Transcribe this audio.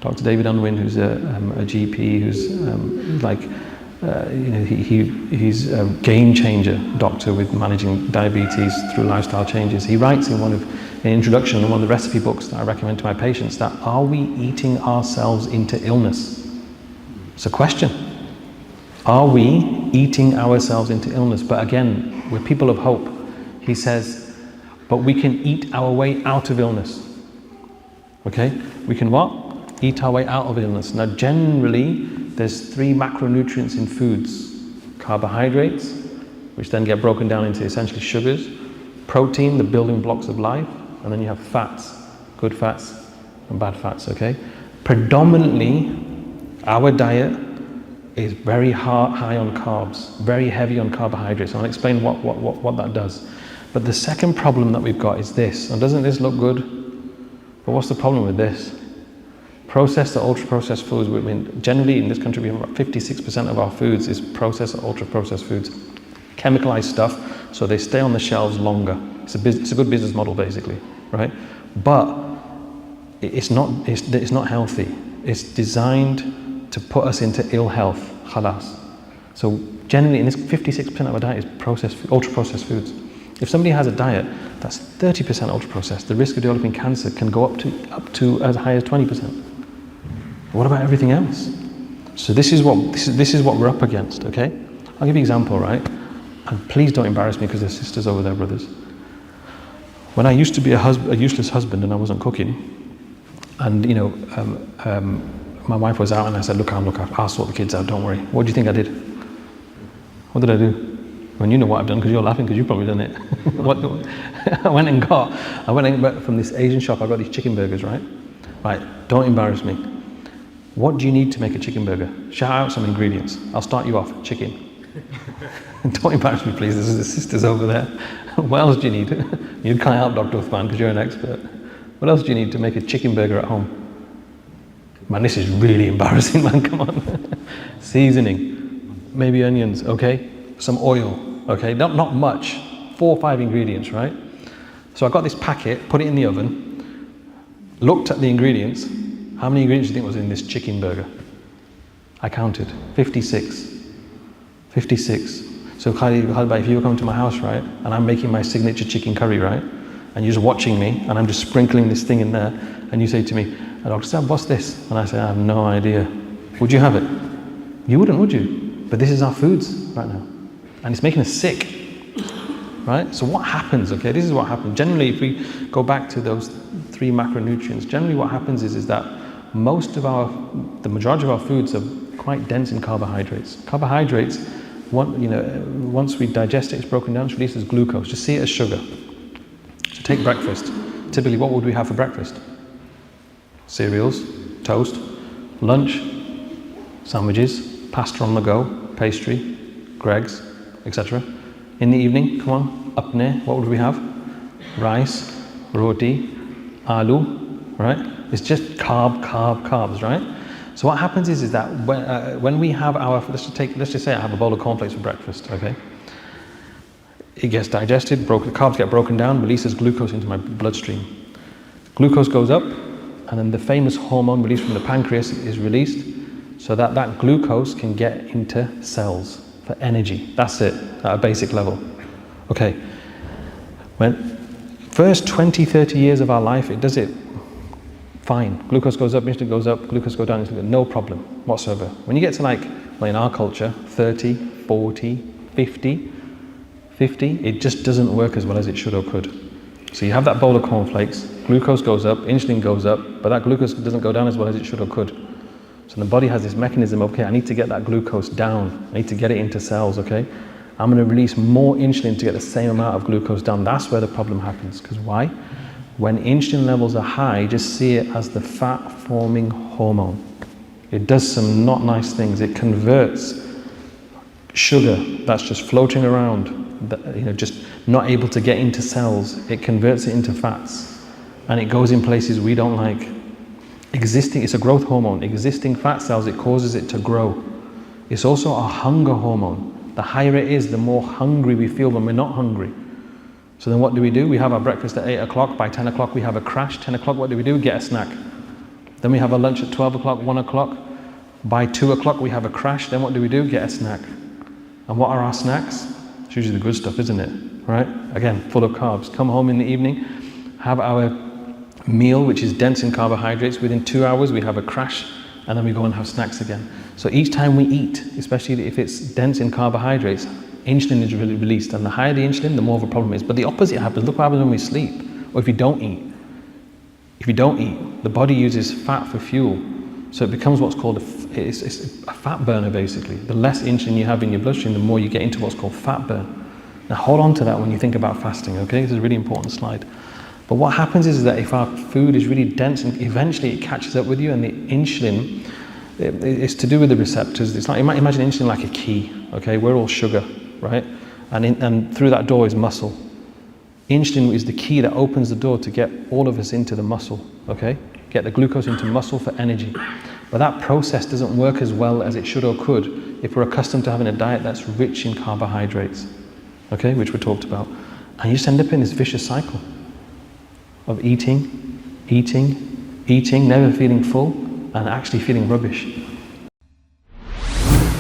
Dr. David Unwin, who's a GP, who's he's a game changer doctor with managing diabetes through lifestyle changes. He writes in an introduction in one of the recipe books that I recommend to my patients that, are we eating ourselves into illness? It's a question. Are we eating ourselves into illness? But again, we're people of hope. He says, but we can eat our way out of illness. Okay? We can what? Eat our way out of illness. Now generally, there's 3 macronutrients in foods. Carbohydrates, which then get broken down into essentially sugars. Protein, the building blocks of life. And then you have fats, good fats and bad fats, okay? Predominantly, our diet is very high on carbs, very heavy on carbohydrates. And I'll explain what that does. But the second problem that we've got is this. And doesn't this look good? But what's the problem with this? Processed or ultra-processed foods. I mean, generally in this country, we have about 56% of our foods is processed or ultra-processed foods. Chemicalized stuff, so they stay on the shelves longer. It's a good business model, basically, right? But it's not healthy. It's designed to put us into ill health, khalas. So generally, in this 56% of our diet is ultra-processed foods. If somebody has a diet that's 30% ultra-processed, the risk of developing cancer can go up to as high as 20%. What about everything else? So this is what we're up against, okay? I'll give you an example, right? And please don't embarrass me because there's sisters over there, brothers. When I used to be a useless husband and I wasn't cooking, and my wife was out and I said, look, I'll sort the kids out, don't worry. What do you think I did? What did I do? When you know what I've done because you're laughing because you've probably done it. I went and got from this Asian shop, I got these chicken burgers, right? Right, don't embarrass me. What do you need to make a chicken burger? Shout out some ingredients. I'll start you off, chicken. Don't embarrass me, please. This is the sisters over there. What else do you need? You can't help Dr. Uthman because you're an expert. What else do you need to make a chicken burger at home? Man, this is really embarrassing, man. Come on. Seasoning, maybe onions, okay? Some oil, okay? Not much. 4 or 5 ingredients, right? So I got this packet, put it in the oven, looked at the ingredients. How many ingredients do you think was in this chicken burger? I counted. 56. 56. So Khalid, if you were coming to my house, right, and I'm making my signature chicken curry, right, and you're just watching me, and I'm just sprinkling this thing in there, and you say to me, Dr. Sam, what's this? And I say, I have no idea. Would you have it? You wouldn't, would you? But this is our foods right now. And it's making us sick, right? So what happens, okay, this is what happens. Generally, if we go back to those 3 macronutrients, generally what happens is that the majority of our foods are quite dense in carbohydrates. Carbohydrates, once we digest it, it's broken down, it's released as glucose. Just see it as sugar. So take breakfast. Typically, what would we have for breakfast? Cereals, toast, lunch, sandwiches, pasta on the go, pastry, Greggs, etc. In the evening, come on, apne, what would we have? Rice, roti, aloo, right? It's just carbs, right? So what happens is that when we have let's just say I have a bowl of cornflakes for breakfast, okay? It gets digested, the carbs get broken down, releases glucose into my bloodstream. Glucose goes up, and then the famous hormone released from the pancreas is released, so that glucose can get into cells for energy. That's it, at a basic level. Okay. When first 20, 30 years of our life, it does it fine. Glucose goes up, insulin goes up, glucose goes down, insulin, no problem whatsoever. When you get to in our culture, 30, 40, 50, it just doesn't work as well as it should or could. So you have that bowl of cornflakes, glucose goes up, insulin goes up, but that glucose doesn't go down as well as it should or could. So the body has this mechanism, okay, I need to get that glucose down, I need to get it into cells, okay? I'm going to release more insulin to get the same amount of glucose down. That's where the problem happens. Because why? When insulin levels are high, just see it as the fat-forming hormone. It does some not nice things. It converts sugar that's just floating around, just not able to get into cells. It converts it into fats, and it goes in places we don't like. It's a growth hormone. Existing fat cells, it causes it to grow. It's also a hunger hormone. The higher it is, the more hungry we feel when we're not hungry. So then what do? We have our breakfast at 8 o'clock. By 10 o'clock we have a crash. 10 o'clock, what do? Get a snack. Then we have a lunch at 12 o'clock, 1 o'clock. By 2 o'clock we have a crash. Then what do? Get a snack. And what are our snacks? It's usually the good stuff, isn't it? Right? Again, full of carbs. Come home in the evening, have our meal, which is dense in carbohydrates. Within 2 hours we have a crash, and then we go and have snacks again. So each time we eat, especially if it's dense in carbohydrates, insulin is released, and the higher the insulin, the more of a problem it is. But the opposite happens. Look what happens when we sleep, or if you don't eat. If you don't eat, the body uses fat for fuel. So it becomes what's called it's a fat burner, basically. The less insulin you have in your bloodstream, the more you get into what's called fat burn. Now hold on to that when you think about fasting, okay? This is a really important slide. But what happens is that if our food is really dense, and eventually it catches up with you, and the insulin, it's to do with the receptors. It's like, imagine insulin like a key, okay? We're all sugar, right? And through that door is muscle. Insulin is the key that opens the door to get all of us into the muscle, okay? Get the glucose into muscle for energy. But that process doesn't work as well as it should or could if we're accustomed to having a diet that's rich in carbohydrates, okay? Which we talked about. And you just end up in this vicious cycle of eating, never feeling full, and actually feeling rubbish.